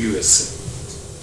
USA।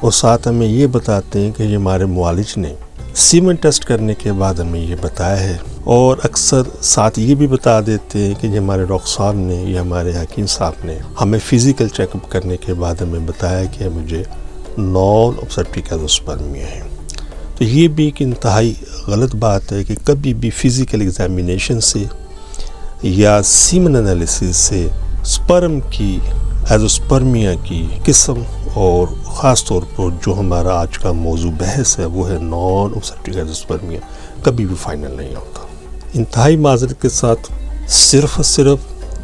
اور ساتھ ہمیں یہ بتاتے ہیں کہ یہ ہمارے معالج نے سیمن ٹیسٹ کرنے کے بعد ہمیں یہ بتایا ہے، اور اکثر ساتھ یہ بھی بتا دیتے ہیں کہ یہ ہمارے ڈاکٹر صاحب نے یا ہمارے حکیم صاحب نے ہمیں فزیکل چیک اپ کرنے کے بعد ہمیں بتایا کہ مجھے نان اوبسٹرک ایزوسپرمیا ہے۔ تو یہ بھی ایک انتہائی غلط بات ہے کہ کبھی بھی فزیکل ایگزامینیشن سے یا سیمن انالیسس سے سپرم کی ایزوسپرمیا کی قسم، اور خاص طور پر جو ہمارا آج کا موضوع بحث ہے وہ ہے نان اوبسٹرک ایزوسپرمیا، کبھی بھی فائنل نہیں ہوتا۔ انتہائی معذرت کے ساتھ صرف اور صرف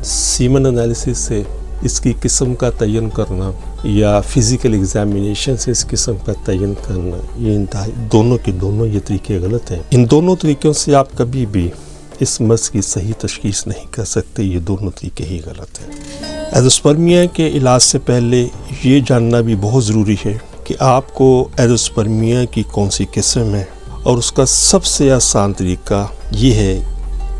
سیمن انالیسس سے اس کی قسم کا تعین کرنا یا فزیکل ایگزامینیشن سے اس قسم کا تعین کرنا، یہ انتہائی دونوں کے دونوں یہ طریقے غلط ہیں۔ ان دونوں طریقوں سے آپ کبھی بھی اس مرض کی صحیح تشخیص نہیں کر سکتے، یہ دونوں طریقے ہی غلط ہیں۔ ایزوسپرمیا کے علاج سے پہلے یہ جاننا بھی بہت ضروری ہے کہ آپ کو ایزوسپرمیا کی کون سی قسم ہے، اور اس کا سب سے آسان طریقہ یہ ہے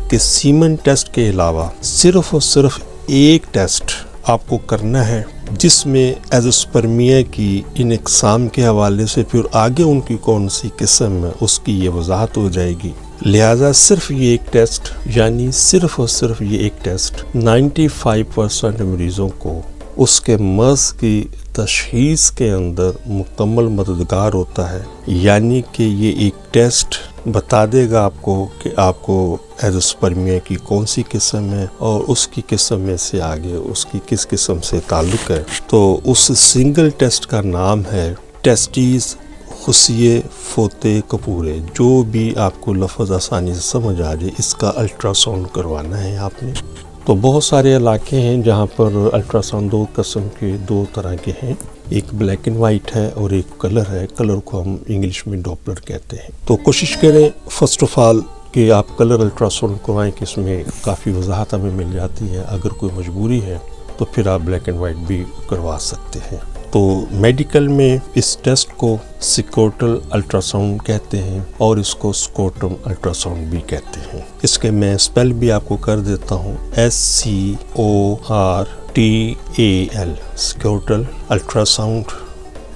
کہ سیمن ٹیسٹ کے علاوہ صرف اور صرف ایک ٹیسٹ آپ کو کرنا ہے جس میں ایزوسپرمیا کی ان اقسام کے حوالے سے پھر آگے ان کی کون سی قسم ہے اس کی یہ وضاحت ہو جائے گی۔ لہٰذا صرف یہ ایک ٹیسٹ، یعنی صرف اور صرف یہ ایک ٹیسٹ 95% مریضوں کو اس کے مرض کی تشخیص کے اندر مکمل مددگار ہوتا ہے، یعنی کہ یہ ایک ٹیسٹ بتا دے گا آپ کو کہ آپ کو ایزوسپرمیا کی کون سی قسم ہے اور اس کی قسم میں سے آگے اس کی کس قسم سے تعلق ہے۔ تو اس سنگل ٹیسٹ کا نام ہے ٹیسٹیز خصیے فوتے کپورے، جو بھی آپ کو لفظ آسانی سے سمجھ آ جائے، اس کا الٹرا ساؤنڈ کروانا ہے آپ نے۔ تو بہت سارے علاقے ہیں جہاں پر الٹرا ساؤنڈ دو قسم کے، دو طرح کے ہیں، ایک بلیک اینڈ وائٹ ہے اور ایک کلر ہے، کلر کو ہم انگلش میں ڈوپلر کہتے ہیں۔ تو کوشش کریں فرسٹ آف آل کہ آپ کلر الٹرا ساؤنڈ کروائیں کہ اس میں کافی وضاحت ہمیں مل جاتی ہے۔ اگر کوئی مجبوری ہے تو پھر آپ بلیک اینڈ وائٹ بھی کروا سکتے ہیں۔ تو میڈیکل میں اس ٹیسٹ کو سکوٹل الٹرا ساؤنڈ کہتے ہیں اور اس کو سکوٹم الٹرا ساؤنڈ بھی کہتے ہیں۔ اس کے میں اسپیل بھی آپ کو کر دیتا ہوں، SCORTAL، scrotal ultrasound.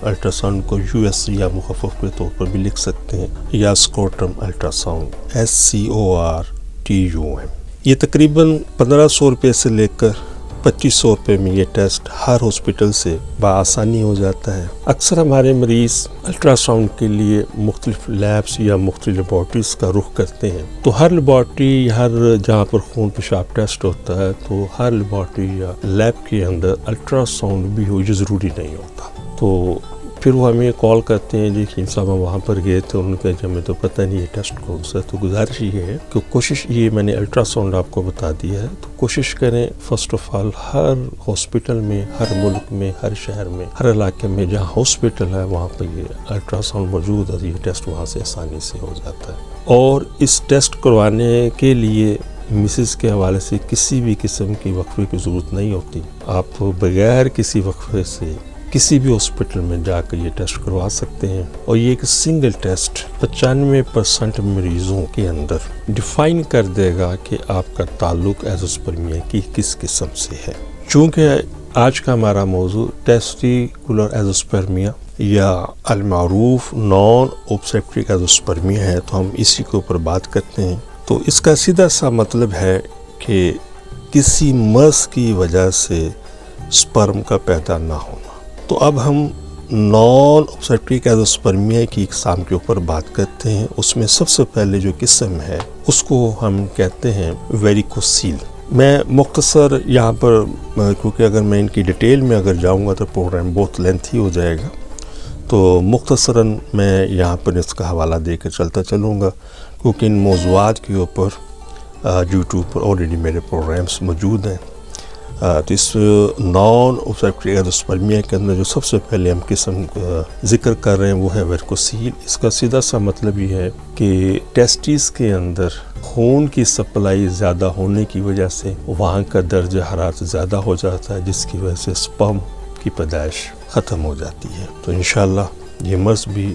Ultrasound کو US یا مخفف کے طور پر بھی لکھ سکتے ہیں، یا سکوٹم الٹرا ساؤنڈ SCORTUM۔ یہ تقریباً 1500 روپے سے لے کر 2500 روپے میں یہ ٹیسٹ ہر ہاسپٹل سے بآسانی ہو جاتا ہے۔ اکثر ہمارے مریض الٹرا ساؤنڈ کے لیے مختلف لیبس یا مختلف لیبارٹریز کا رخ کرتے ہیں، تو ہر لیبارٹری، ہر جہاں پر خون پیشاب ٹیسٹ ہوتا ہے، تو ہر لیبارٹری یا لیب کے اندر الٹرا ساؤنڈ بھی ہو، یہ ضروری نہیں ہوتا۔ تو پھر وہ ہمیں کال کرتے ہیں، جی حکیم صاحب ہم وہاں پر گئے تھے، ان کا ہمیں تو پتہ نہیں ہے ٹیسٹ کون سا۔ تو گزارش یہ ہے کہ کوشش، یہ میں نے الٹرا ساؤنڈ آپ کو بتا دیا ہے، تو کوشش کریں first of all Hare hospital میں، ہر ملک میں، ہر شہر میں، ہر علاقے میں جہاں ہاسپٹل ہے وہاں پہ یہ الٹرا ساؤنڈ موجود ہے، یہ ٹیسٹ وہاں سے آسانی سے ہو جاتا ہے۔ اور اس ٹیسٹ کروانے کے لیے مسز کے حوالے سے کسی بھی قسم کی وقفے کی ضرورت نہیں ہوتی، آپ بغیر کسی وقفے سے کسی بھی ہاسپٹل میں جا کر یہ ٹیسٹ کروا سکتے ہیں، اور یہ ایک سنگل ٹیسٹ 95% مریضوں کے اندر ڈیفائن کر دے گا کہ آپ کا تعلق ایزوسپرمیا کی کس قسم سے ہے۔ چونکہ آج کا ہمارا موضوع ٹیسٹیکولر ایزوسپرمیا یا المعروف نان اوبسٹرک ایزوسپرمیا ہے، تو ہم اسی کے اوپر بات کرتے ہیں۔ تو اس کا سیدھا سا مطلب ہے کہ کسی مرض کی وجہ سے سپرم کا پیدا نہ ہونا۔ تو اب ہم نان اوبسٹرک ایزوسپرمیا کی اقسام کے اوپر بات کرتے ہیں۔ اس میں سب سے پہلے جو قسم ہے اس کو ہم کہتے ہیں ویریکوسیل۔ میں مختصر یہاں پر، کیونکہ اگر میں ان کی ڈیٹیل میں اگر جاؤں گا تو پروگرام بہت لینتھی ہو جائے گا، تو مختصراً میں یہاں پر اس کا حوالہ دے کر چلتا چلوں گا، کیونکہ ان موضوعات کے اوپر یوٹیوب پر آلریڈی میرے پروگرامس موجود ہیں۔ تو اس نان اوبسٹرک ایزوسپرمیا کے اندر جو سب سے پہلے ہم قسم ذکر کر رہے ہیں وہ ہے ویریکوسیل۔ اس کا سیدھا سا مطلب یہ ہے کہ ٹیسٹیز کے اندر خون کی سپلائی زیادہ ہونے کی وجہ سے وہاں کا درجہ حرارت زیادہ ہو جاتا ہے، جس کی وجہ سے سپرم کی پیدائش ختم ہو جاتی ہے۔ تو انشاءاللہ یہ مرض بھی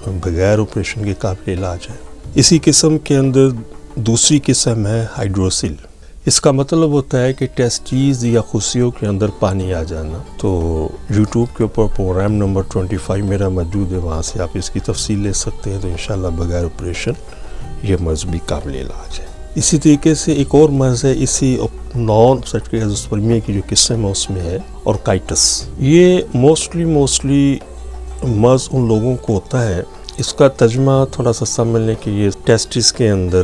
بغیر آپریشن کے قابل علاج ہے۔ اسی قسم کے اندر دوسری قسم ہے ہائیڈروسیل۔ اس کا مطلب ہوتا ہے کہ ٹیسٹیز یا خصیوں کے اندر پانی آ جانا. تو یوٹیوب کے اوپر پروگرام نمبر 25 میرا موجود ہے، وہاں سے آپ اس کی تفصیل لے سکتے ہیں. تو انشاءاللہ بغیر آپریشن یہ مرض بھی قابل علاج ہے. اسی طریقے سے ایک اور مرض ہے اسی نان سرٹیفکیٹ ایزوسپرمیا کی جو قسم ہے اس میں ہے اورکائٹس. یہ موسٹلی مرض ان لوگوں کو ہوتا ہے. اس کا ترجمہ تھوڑا سا سمجھ لیں کہ یہ ٹیسٹس کے اندر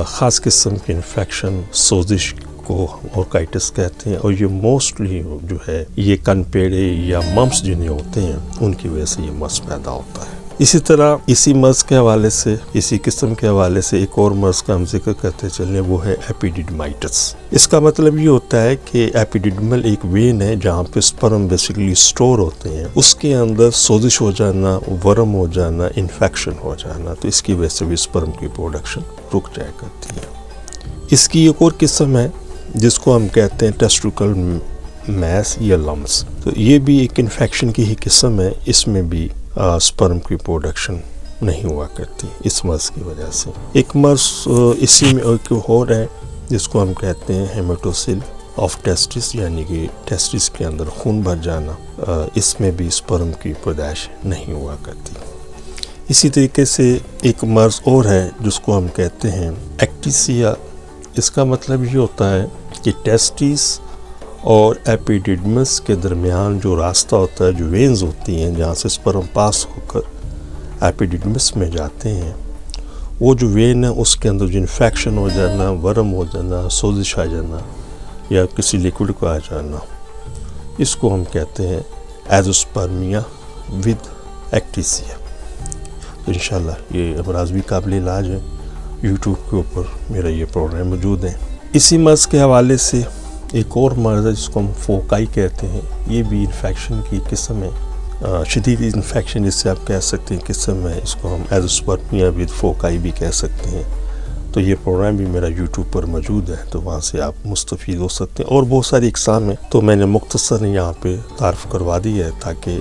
خاص قسم کی انفیکشن سوزش کو اورکائٹس کہتے ہیں، اور یہ موسٹلی جو ہے یہ کن پیڑے یا ممپس جنہیں ہوتے ہیں ان کی وجہ سے یہ مرض پیدا ہوتا ہے. اسی طرح اسی مرض کے حوالے سے، اسی قسم کے حوالے سے ایک اور مرض کا ہم ذکر کرتے چلیں، وہ ہے ایپیڈیڈمائٹس. اس کا مطلب یہ ہوتا ہے کہ ایپیڈیڈمل ایک وین ہے جہاں پہ سپرم بیسیکلی سٹور ہوتے ہیں، اس کے اندر سوزش ہو جانا، ورم ہو جانا، انفیکشن ہو جانا، تو اس کی وجہ سے بھی سپرم کی پروڈکشن رک جایا کرتی ہے. اس کی ایک اور قسم ہے جس کو ہم کہتے ہیں ٹیسٹیکل میس یا لمس. تو یہ بھی ایک انفیکشن کی ہی قسم ہے. اس میں بھی سپرم کی پروڈکشن نہیں ہوا کرتی اس مرض کی وجہ سے. ایک مرض اسی میں ایک اور ہے جس کو ہم کہتے ہیں ہیماٹوسل آف ٹیسٹس، یعنی کہ ٹیسٹس کے اندر خون بھر جانا. اس میں بھی سپرم کی پیدائش نہیں ہوا کرتی. اسی طریقے سے ایک مرض اور ہے جس کو ہم کہتے ہیں ایکٹیسیا. اس کا مطلب یہ ہوتا ہے کہ ٹیسٹس اور ایپیڈیڈمس کے درمیان جو راستہ ہوتا ہے، جو وینز ہوتی ہیں جہاں سے سپرم پاس ہو کر ایپیڈیڈمس میں جاتے ہیں، وہ جو وین ہے اس کے اندر جو انفیکشن ہو جانا، ورم ہو جانا، سوزش آ جانا یا کسی لیکوڈ کو آ جانا، اس کو ہم کہتے ہیں ایزوسپرمیا ود ایکٹیسیا. تو انشاءاللہ یہ امراض بھی قابل علاج ہے. یوٹیوب کے اوپر میرا یہ پروگرام موجود ہے. اسی مرض کے حوالے سے ایک اور مرض ہے جس کو ہم فوکائی کہتے ہیں. یہ بھی انفیکشن کی قسم ہے، شدید انفیکشن جس سے آپ کہہ سکتے ہیں قسم ہے. اس کو ہم ایزوسپرمیا ود فوکائی بھی کہہ سکتے ہیں. تو یہ پروگرام بھی میرا یوٹیوب پر موجود ہے، تو وہاں سے آپ مستفید ہو سکتے ہیں. اور بہت ساری اقسام ہیں، تو میں نے مختصر یہاں پہ تعارف کروا دی ہے تاکہ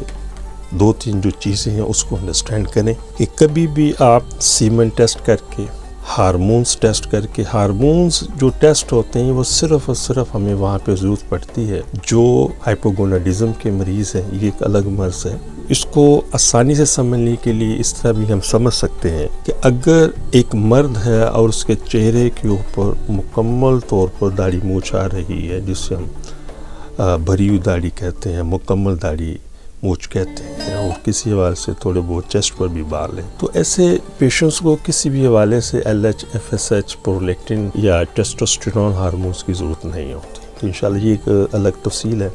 2-3 جو چیزیں ہیں اس کو انڈرسٹینڈ کریں کہ کبھی بھی آپ سیمن ٹیسٹ کر کے، ہارمونز ٹیسٹ کر کے، ہارمونز جو ٹیسٹ ہوتے ہیں وہ صرف اور صرف ہمیں وہاں پہ ضرورت پڑتی ہے جو ہائپوگوناڈزم کے مریض ہیں. یہ ایک الگ مرض ہے. اس کو آسانی سے سمجھنے کے لیے اس طرح بھی ہم سمجھ سکتے ہیں کہ اگر ایک مرد ہے اور اس کے چہرے کے اوپر مکمل طور پر داڑھی مونچھ آ رہی ہے، جس سے ہم بھری ہوئی داڑھی کہتے ہیں، مکمل داڑھی مونچھ کہتے ہیں، اور کسی حوالے سے تھوڑے بہت چیسٹ پر بھی بال ہیں، تو ایسے پیشنٹس کو کسی بھی حوالے سے LH FSH پرولیکٹن یا ٹیسٹوسٹیرون ہارمونز کی ضرورت نہیں ہوتی. تو انشاءاللہ یہ ایک الگ تفصیل ہے.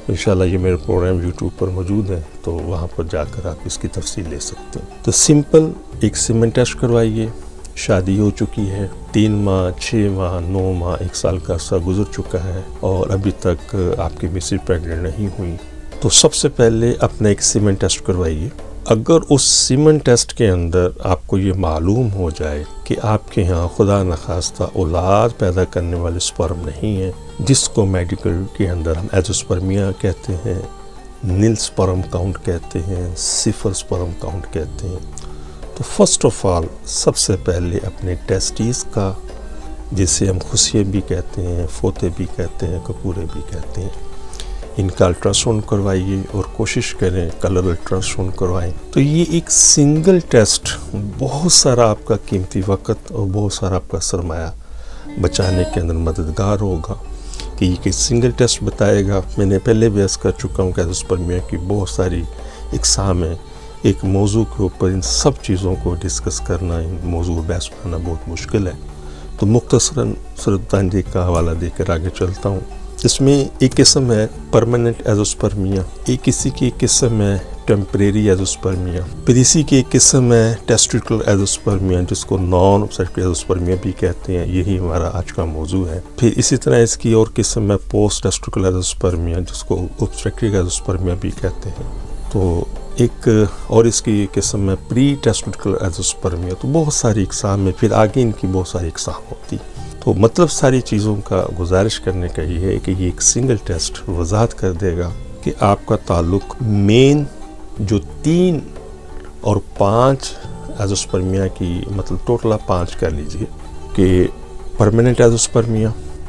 انشاءاللہ یہ میرا پروگرام یوٹیوب پر موجود ہے، تو وہاں پر جا کر آپ اس کی تفصیل لے سکتے ہیں. تو سمپل ایک سیمن ٹیسٹ کروائیے. شادی ہو چکی ہے، 3 ماہ 6 ماہ 9 ماہ 1 سال کا عرصہ گزر چکا ہے اور ابھی تک آپ کی مسز پریگننٹ نہیں ہوئی، تو سب سے پہلے اپنا ایک سیمن ٹیسٹ کروائیے. اگر اس سیمن ٹیسٹ کے اندر آپ کو یہ معلوم ہو جائے کہ آپ کے ہاں خدا نخواستہ اولاد پیدا کرنے والے سپرم نہیں ہیں، جس کو میڈیکل کے اندر ہم ایزوسپرمیا کہتے ہیں، نیل سپرم کاؤنٹ کہتے ہیں، صفر سپرم کاؤنٹ کہتے ہیں، تو فرسٹ آف آل سب سے پہلے اپنے ٹیسٹیز کا، جسے ہم خصیے بھی کہتے ہیں، فوتے بھی کہتے ہیں، کپورے بھی کہتے ہیں، ان کا الٹراساؤنڈ کروائیے اور کوشش کریں کلر الٹراساؤنڈ کروائیں. تو یہ ایک سنگل ٹیسٹ بہت سارا آپ کا قیمتی وقت اور بہت سارا آپ کا سرمایہ بچانے کے اندر مددگار ہوگا کہ یہ کہ سنگل ٹیسٹ بتائے گا. میں نے پہلے بھی عرض کر چکا ہوں کہ ایزوسپرمیا کی بہت ساری اقسام ہیں. ایک موضوع کے اوپر ان سب چیزوں کو ڈسکس کرنا، ان موضوع بحث کرنا بہت مشکل ہے. تو مختصراً سردانی کا حوالہ دے کر آگے چلتا ہوں. اس میں ایک قسم ہے پرماننٹ ایزوسپرمیا، ایک اسی کی قسم ہے ٹیمپریری ایزوسپرمیا، پھر اسی کی ایک قسم ہے ٹیسٹیکل ایزوسپرمیا جس کو نان سرٹیفکیٹ ایزوسپرمیا بھی کہتے ہیں. یہی ہمارا آج کا موضوع ہے. پھر اسی طرح اس کی اور قسم ہے پوسٹ ٹیسٹیکل ایزوسپرمیا جس کو اوبسٹریکٹک ایزوسپرمیا بھی کہتے ہیں. تو ایک اور اس کی قسم ہے پری ٹیسٹیکل ایزوسپرمیا. تو بہت ساری اقسام ہے، پھر آگے ان کی بہت ساری اقسام ہوتی. تو مطلب ساری چیزوں کا گزارش کرنے کا یہ ہے کہ یہ ایک سنگل ٹیسٹ وضاحت کر دے گا کہ آپ کا تعلق مین جو 3 اور 5 ایزوسپرمیا کی، مطلب ٹوٹل آپ 5 کر لیجئے کہ پرماننٹ ایزوسپرمیا،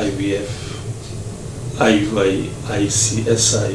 IVF, IUI, ICSI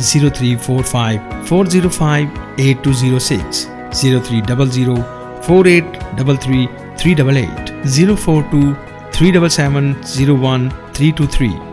0345 405 8206 0300 4833 388 042 377 01 323